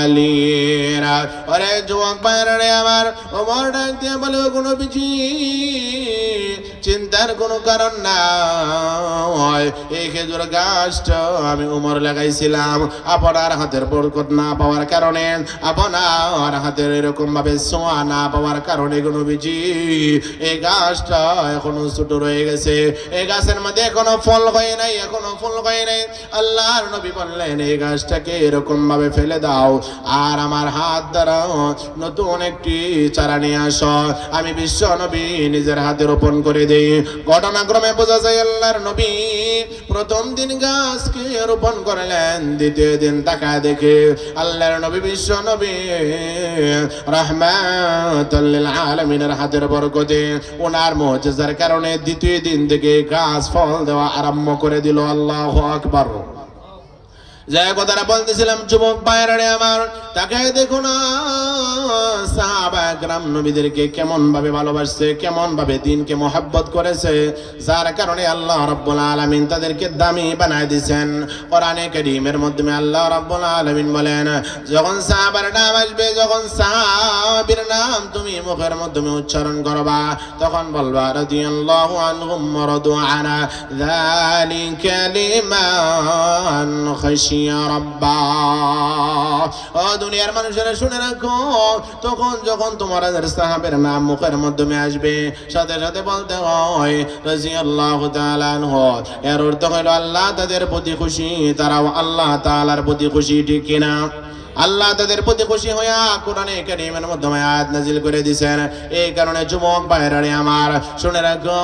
ওরে যুবক ভাইরা আমার, ওমর ডাক দিয়ে বলে, ও নবীজি, চিন্তার কোনো কারণ নাই, এই খেজুর গাছটা আমি ওমর লাগাইছিলাম আপনার হাতের বরকত না পাওয়ার কারণে, আপনার হাতের এরকম ভাবে ছোঁয়া না পাওয়ার কারণে গো নবীজি, এই গাছটা এখনো ছোট রয়ে গেছে, এই গাছের মধ্যে এখনো ফল হয় নাই, এখনো ফুল হয় নাই। আল্লাহর নবী বললেন, এই গাছটাকে এরকম ভাবে ফেলে দাও, আর আমার হাত দ্বারা নতুন একটি চারা নিয়ে আসো, আমি বিশ্ব নবী নিজের হাতে রোপণ করে দেই। ঘটনাক্রমে বোঝা যায় আল্লাহর নবী প্রথম দিন গাছকে রোপণ করলেন, দ্বিতীয় দিন তাকায় দেখে আল্লাহর নবী বিশ্ব নবী রাহমাতুল লিল আলামিনের হাতের বরকতে, ওনার মুজিজার কারণে দ্বিতীয় দিন থেকে গাছ ফল দেওয়া আরম্ভ করে দিল। আল্লাহু আকবার। যে কথাটা বলতেছিলাম, যুবক ভাইরা আমার, তাকায় দেখো না সাহাবা একরাম নবীদেরকে কেমন ভাবে ভালোবাসছে, কেমন ভাবে দ্বীনকে মহব্বত করেছে, যার কারণে আল্লাহ রাব্বুল আলামিন তাদেরকে দামি বানায় দিয়েছেন। কোরআনে কারীমের মাধ্যমে আল্লাহ রাব্বুল আলামিন বলেন, যখন সাহাবার নাম আসবে, যখন সাহাবীর নাম তুমি মুখের মাধ্যমে উচ্চারণ করবা, তখন বলবা রাদিয়াল্লাহু আনহুম ওয়া রাদু আনা যালিকা লিমান খাশিয়া রাব্বা। ও দুনিয়ার মানুষেরা শুনে রাখো, তখন যখন তোমাদের সাহাবের নাম মুখের মাধ্যমে আসবে, সাথে সাথে বলতে হয় রাদিয়াল্লাহু তাআলা আনহু, এর অর্থ হলো আল্লাহ তাদের প্রতি খুশি, তারাও আল্লাহ তাআলার প্রতি খুশি, ঠিক কিনা? আল্লাহ তাদের প্রতি খুশি হইয়া কোরআনে কারীমের মাধ্যমে আয়াত নাযিল করে দিয়েছেন। এই কারণে যুবক ভাইরা আমার শুনে রাখো,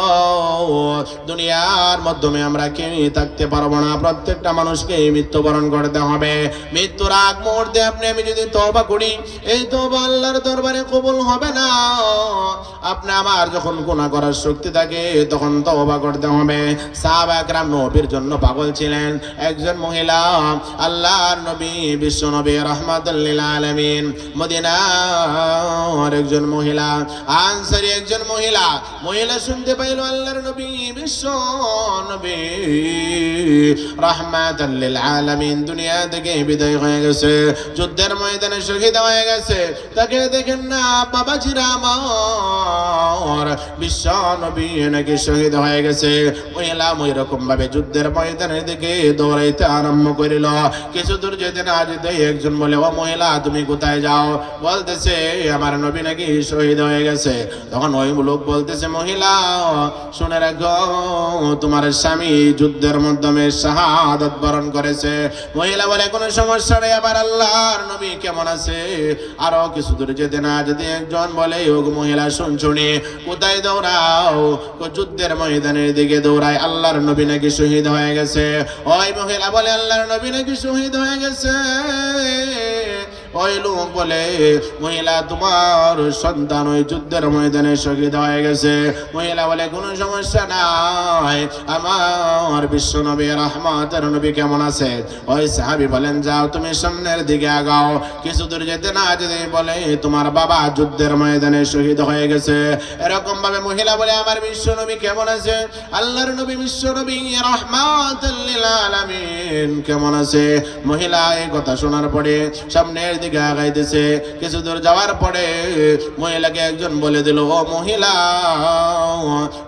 দুনিয়ার মাধ্যমে আমরা কেউই থাকতে পারবো না, প্রত্যেকটা মানুষকে মৃত্যুবরণ করতে হবে। মৃত্যুর আগ মুহূর্তে আপনি আমি যদি তওবা করি, এই তওবা আল্লাহর দরবারে কবুল হবে না। আপনি আমার যখন গুনাহ করার শক্তি থাকে, তখন তওবা করতে হবে। সাহাবা একরাম নবীর জন্য পাগল ছিলেন। একজন মহিলা আল্লাহর নবী বিশ্ব নবী রাহমাতাল লিল আলামিন। মদিনার একজন মহিলা, আনসারী একজন মহিলা শুনতে পাইল আল্লাহর নবী বিশ্ব নবী রাহমাতাল লিল আলামিন দুনিয়া থেকে বিদায় হয়ে গেছে, যুদ্ধের ময়দানে শহীদ হয়ে গেছে। তাকে দেখেন না বাবাজিরা আমার, বিশ্ব নবী নাকি শহীদ হয়ে গেছে। মহিলা ওই রকম ভাবে যুদ্ধের ময়দানের দিকে দৌড়াইতে আরম্ভ করিল। কিছু দূর যেতে না যেতে একজন বলে, ও মহিলা তুমি কোথায় যাও? বলতেছে আমার নবী নাকি শহীদ হয়ে গেছে। তখন ওই লোক বলতেছে, মহিলা শুনে রাখো, তোমার স্বামী যুদ্ধের মাধ্যমে শাহাদাত বরণ করেছে। মহিলা বলে, কোনো সমস্যা নেই, আবার আল্লাহর নবী কেমন আছে? আরো কিছু দূর যেতে না যেতে একজন বলে, ও মহিলা শুনছুনি, কোথায় দৌড়াও? যুদ্ধের ময়দানের দিকে দৌড়ায়, আল্লাহর নবী নাকি শহীদ হয়ে গেছে। ওই মহিলা বলে, আল্লাহর নবী নাকি শহীদ হয়ে গেছে। ওই লোক বলে, মহিলা তোমার সন্তান ওই যুদ্ধের ময়দানে শহীদ হয়ে গেছে। মহিলা বলে, কোনো সমস্যা নাই, আমার বিশ্ব নবী রাহমাতের নবী কেমন আছে? ওই সাহাবী বলেন, যাও তুমি সামনের দিকে আগাও। কিছু দূর যেতে না যেতে বলে, তোমার বাবা যুদ্ধের ময়দানে শহীদ হয়ে গেছে। এরকম ভাবে মহিলা বলে, আমার বিশ্ব নবী কেমন আছে? আল্লাহর নবী বিশ্ব নবী রাহমাতুল লিল আলামিন কেমন আছে? মহিলা এই কথা শোনার পরে সামনের দিকে আগাইতেছে। কিছু দূর যাওয়ার পরে মহিলাকে একজন বলে দিল, ও মহিলা,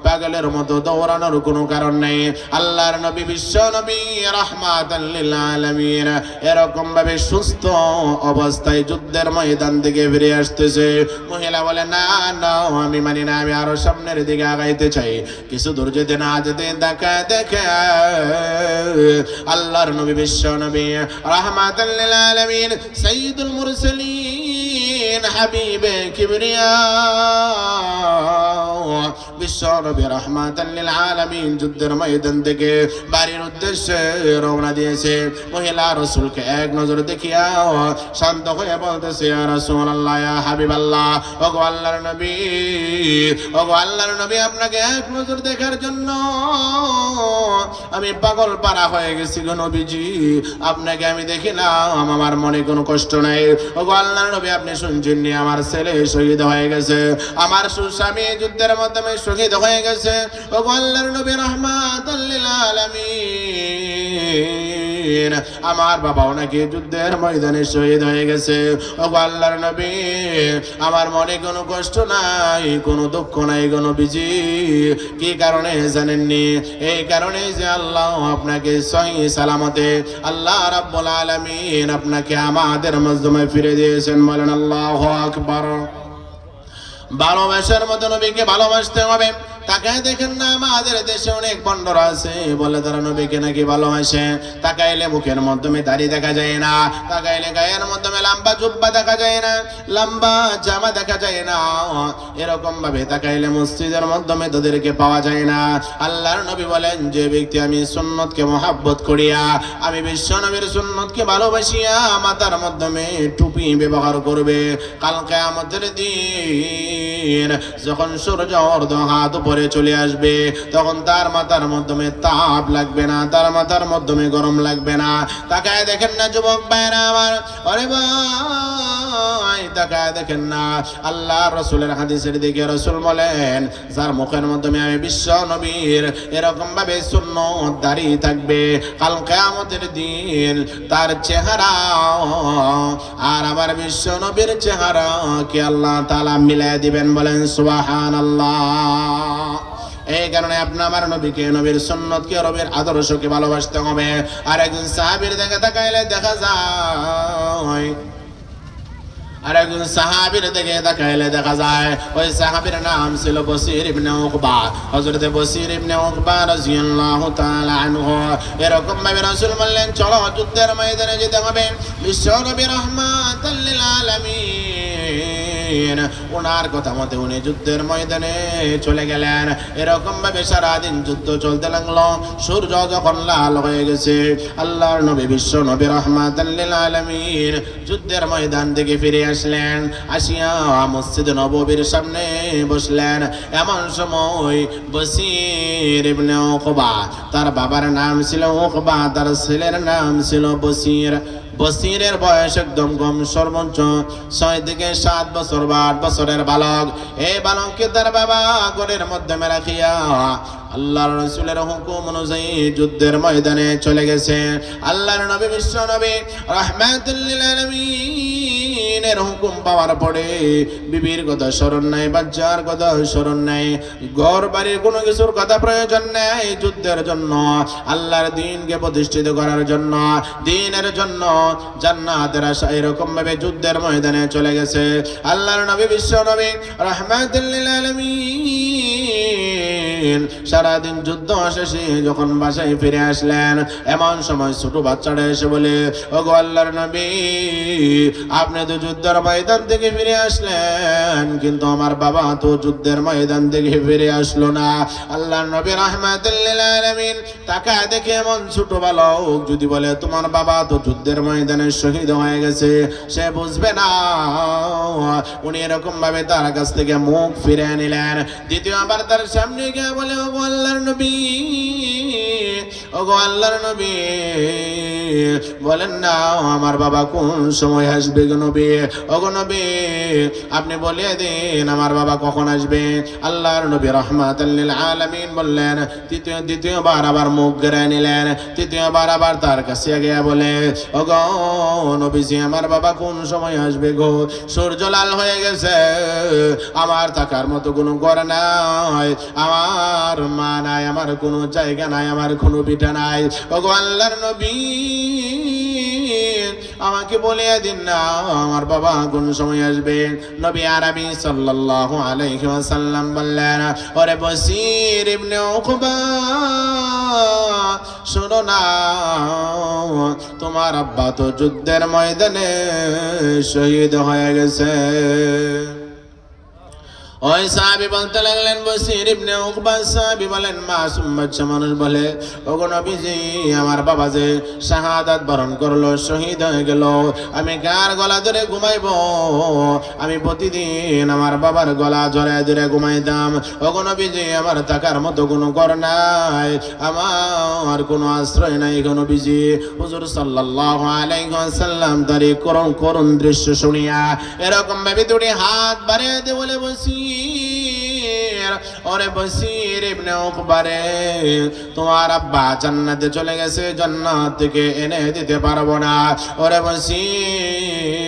পাগলের মতো দৌড়ানোর কোনো কারণ নেই। আল্লাহর নবী বিশ্ব নবী রাহমাতুল লিল আলামিন এরকম ভাবে সুস্থ অবস্থায় যুদ্ধের ময়দান থেকে ফিরে আসতেছে। মহিলা বলে, না না, আমি মানি না, আমি আরো সামনের দিকে আগাইতে চাই। কিছু দূর যেতে না যেতে দেখে আল্লাহর নবী বিশ্ব নবী রাহমাতুল লিল আলামিন সাইয়্যিদুল মুরসালিন হাবিবে কিবরিয়া বিশ্ব নবী রাহমাতুল লিল আলামিন যুদ্ধের ময়দান থেকে বাড়ির উদ্দেশ্যে রওনা দিয়েছে। মহিলা রাসূলকে এক নজর দেখিয়া শান্ত হয়ে বলতেছে, ইয়া রাসূলুল্লাহ, ইয়া হাবিবাল্লাহ, ওগো আল্লাহর নবী, ওগো আল্লাহর নবী, আপনাকে এক নজর দেখার জন্য আমি পাগল পারা হয়ে গেছি গো নবীজি। আপনাকে আমি দেখিলাম, আমার মনে কোনো কষ্ট নাই। ওগো আল্লাহর নবী, আপনি শুনছেন নি, আমার ছেলে শহীদ হয়ে গেছে, আমার সুস্বামী যুদ্ধের মাধ্যমে শহীদ হয়ে গেছে। ওগো আল্লাহর নবী রাহমাতুল লিল আলামিন, আমার বাবাও নাকি যুদ্ধের ময়দানে শহীদ হয়ে গেছে। ওগো আল্লাহর নবী, আমার মনে কোনো কষ্ট নাই, কোনো দুঃখ নাই গো নবীজি। কি কারণে জানেননি? এই কারণে যে আল্লাহ আপনাকে সহি সালামতে আল্লাহ রাব্বুল আলামিন আপনাকে আমাদের মাধ্যমে ফিরে দিয়েছেন। বলেন আল্লাহু আকবার। ভালোবাসার মতো নবীকে ভালোবাসতে হবে। তাকায় দেখেন না, আমাদের দেশে অনেক বন্ডরা আছে, বলে তারা নবীকে নাকি ভালোবাসে। তাকাইলে মুখের মাধ্যমে দাড়ি দেখা যায় না, তাকাইলে গায়ের মাধ্যমে লম্বা জুব্বা দেখা যায় না, লম্বা জামা দেখা যায় না। এরকম ভাবে তাকাইলে মসজিদের মাধ্যমে তাদেরকে পাওয়া যায় না। আল্লাহর নবী বলেন, যে ব্যক্তি আমি সুন্নতকে মহাব্বত করিয়া, আমি বিশ্ব নবীর সুন্নতকে ভালোবাসিয়া মাথার মাধ্যমে টুপি ব্যবহার করবে, কাল কিয়ামতের দিন যখন সূর্য অর্ধ হাত উপরে চলে আসবে, তখন তার মাথার মাধ্যমে তাপ লাগবে না, তার মাথার মাধ্যমে গরম লাগবে না। তাকায় দেখেন না যুবক ভাইরা আমার, আরে ভাই তাকায় দেখেন না, আল্লাহ রাসূলের হাদিসের দিকে রাসূল বলেন, যার মুখের মাধ্যমে আমি বিশ্ব নবীর এরকম ভাবে সুন্নত দাঁড়িয়ে থাকবে, কাল কিয়ামতের দিন তার চেহারা আর আমার বিশ্ব নবীর চেহারা কি আল্লাহ তাআলা মিলাই দিবেন। বলেন সুবহানাল্লাহ। এই কারণে আপনি আমার নবীকে, নবীর সুন্নতকে, নবীর আদর্শকে ভালোবাসতে হবে। আর একজন সাহাবীর দিকে তাকাইলে দেখা যায়, আর একজন সাহাবীর দিকে তাকাইলে দেখা যায় ওই সাহাবীর নাম ছিল বসির ইবনে উকবা। হযরত বসির ইবনে উকবা রাদিয়াল্লাহু তাআলা আনহু এরকম ভাবে রাসূল বললেন, চলো যুদ্ধের ময়দানে যেতে হবে। বিশ্ব নবী রাহমাতুল লিল আলামিন ওনার কথা মতে উনি যুদ্ধের ময়দানে চলে গেলেন। এরকম ভাবে সারাদিন যুদ্ধ চলতে লাগলো। সূর্য যখন লাল হয়ে গেছে, আল্লাহর নবী বিশ্ব নবী রাহমাতুল লিল আলামিন যুদ্ধের ময়দান থেকে ফিরে আসলেন। আসিয়া মসজিদ নববীর সামনে বসলেন। এমন সময় বসির ইবনে উকবা, তার বাবার নাম ছিল উকবা, তার ছেলের নাম ছিল বসির। বসিরের বয়স একদম কম, সর্বোচ্চ 6 থেকে 7 বছর বা 8 বছরের বালক। এই বালককে তার বাবা ঘরের মধ্যে রাখিয়া আল্লাহর রাসূলের হুকুম অনুযায়ী যুদ্ধের ময়দানে চলে গেছে। আল্লাহর নবী বিশ্ব নবী রাহমাতুল লিল আলামিনের হুকুম পাওয়ার পরে বিবির কথা স্মরণ নাই, বাচ্চার কথা স্মরণ নাই, ঘর বাড়ির কোনো কিছুর কথা প্রয়োজন নাই। যুদ্ধের জন্য, আল্লাহর দ্বীনকে প্রতিষ্ঠিত করার জন্য, দ্বীনের জন্য জান্নাতের আশা এরকম ভাবে যুদ্ধের ময়দানে চলে গেছে। আল্লাহর নবী বিশ্ব নবী রাহমাতুল লিল আলামিন সারাদিন যুদ্ধ শেষে যখন বাসায় ফিরে আসলেন, এমন সময় ছোট বাচ্চাটা এসে বলে, ওগো আল্লাহর নবী, আপনি তো যুদ্ধের ময়দান থেকে ফিরে আসলেন, কিন্তু আমার বাবা তো যুদ্ধের ময়দান থেকে ফিরে আসলো না। আল্লাহর নবী রাহমাতুল লিল আলামিন তাকায় দেখে এমন ছোট বালক যদি বলে তোমার বাবা তো যুদ্ধের ময়দানে শহীদ হয়ে গেছে, সে বুঝবে না। উনি এরকম ভাবে তার কাছ থেকে মুখ ফিরে নিলেন। দ্বিতীয়বার তার সামনে গিয়ে বলে, ওগো আল্লাহর নবী, ওগো আল্লাহর নবী, বলেন না আমার বাবা কোন সময় আসবে গো নবী? ওগো নবী, আপনি বলে দিন আমার বাবা কখন আসবে? আল্লাহর নবী রাহমাতুল লিল আলামিন বললেন, দ্বিতীয়বার আবার মুখ ঘুরিয়ে নিলেন। তৃতীয়বার আবার তার কাছে গিয়ে বলে, ওগো নবীজি, আমার বাবা কোন সময় আসবে গো? সূর্য লাল হয়ে গেছে, আমার থাকার মতো কোনো ঘর নাই, আমার মা নাই, আমার কোনো জায়গা নাই, আমার কোনো পিঠা নাই। ওগো আল্লাহর নবী, আমাকে বলে দিন না আমার বাবা কোন সময় আসবে? নবী আরবি সাল্লাল্লাহু আলাইহি ওয়াসাল্লাম বললেন, ওরে বসির ইবনে উকবা, শোনো না, তোমার আব্বা তো যুদ্ধের ময়দানে শহীদ হয়ে গেছে। ওই সাহাবী বলতে লাগলেন, বসির ইবনে উকবা সাহাবী বলেন, মাসুম বাচ্চা মানুষ বলে, ওগো নবীজি, আমার বাবা যে শাহাদাত বরণ করলো, শহীদ হয়ে গেল, আমি কার গলা ধরে ঘুমাইবো? আমি প্রতিদিন আমার বাবার গলা ধরে ধরে ঘুমাইতাম। ওগো নবীজি, আমার থাকার মতো কোনো ঘর নাই, আমার কোনো আশ্রয় নাই গো নবীজি। হুজুর সাল্লাল্লাহু আলাইহি ওয়াসাল্লাম তার এই করুণ দৃশ্য শুনিয়া এরকম ভাবে দুটি হাত বাড়িয়ে দিয়ে বলে, বসির, ওরে বসির ইবনে উকবা রে, তোমার আব্বা জান্নাতে চলে গেছে, জান্নাত থেকে এনে দিতে পারবো না। ওরে বসির,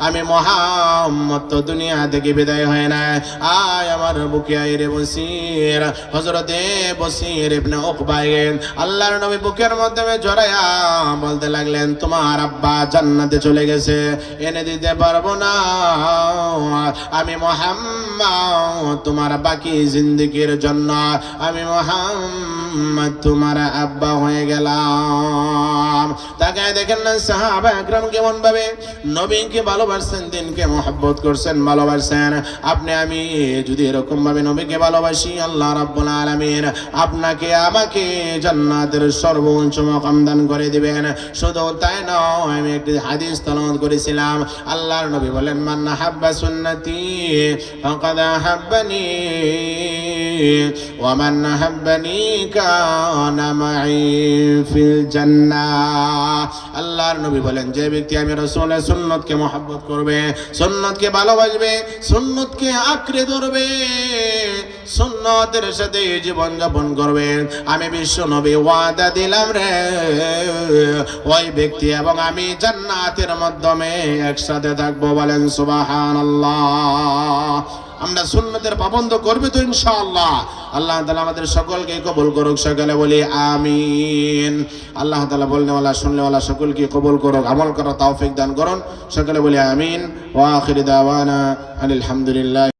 আমি মুহাম্মদ তো দুনিয়া থেকে বিদায় হয় না, আয় আমার বুকে আয় রে বসির। হযরতে বসির ইবনে উকবা আল্লাহর নবী বুকের মধ্যে জড়ায়া বলতে লাগলেন, তোমার আব্বা জান্নাতে চলে গেছে, এনে দিতে পারবো না, আমি মুহাম্মদ তোমার বাকি জিন্দেগির জন্য আমি মুহাম্মদ তোমার আব্বা হয়ে গেলাম। তাকে দেখেন না সাহাবা একরাম কেমন ভাবে নবীকে ভালোবাসেন, দিনকে মহব্বত করছেন, ভালোবাসেন। আপনি আমি যদি এরকম ভাবে নবীকে ভালোবাসি, আল্লাহ রাব্বুল আলামিন আপনাকে আমাকে জান্নাতের সর্বোচ্চ মাকাম দান করে দিবেন। শুধু তাই নয়, আমি একটি হাদিস তেলাওয়াত করেছিলাম, আল্লাহর নবী বলেন, মান হাব্বা সুন্নতি ফাকাদ হাব্বানি ওয়া মান হাব্বানি কানা মাই ফিল জান্নাহ। আল্লাহর নবী বলেন, যে ব্যক্তি আমি রাসূলের সুন্নতকে মহব্বত করবে, সুন্নতকে ভালোবাসবে, সুন্নতকে আঁকড়ে ধরবে, সুন্নতের সাথে জীবন যাপন করবে, আমি বিশ্ব নবী ওয়াদা দিলাম রে, ওই ব্যক্তি এবং আমি জান্নাতের মাধ্যমে একসাথে থাকবো। বলেন সুবহানাল্লাহ। আমরা সুন্নতের পাবন্দ করবে তো ইনশাআল্লাহ। আল্লাহ তাআলা আমাদের সকলকে কবুল করুক, সকলে বলি আমিন। আল্লাহ তাআলা বলনেওয়ালা শুননেওয়ালা সকলকে কবুল করুক, আমল করার তৌফিক দান করুন, সকলে বলি আমিন। ওয়া আখির দাওয়ানা আলহামদুলিল্লাহ।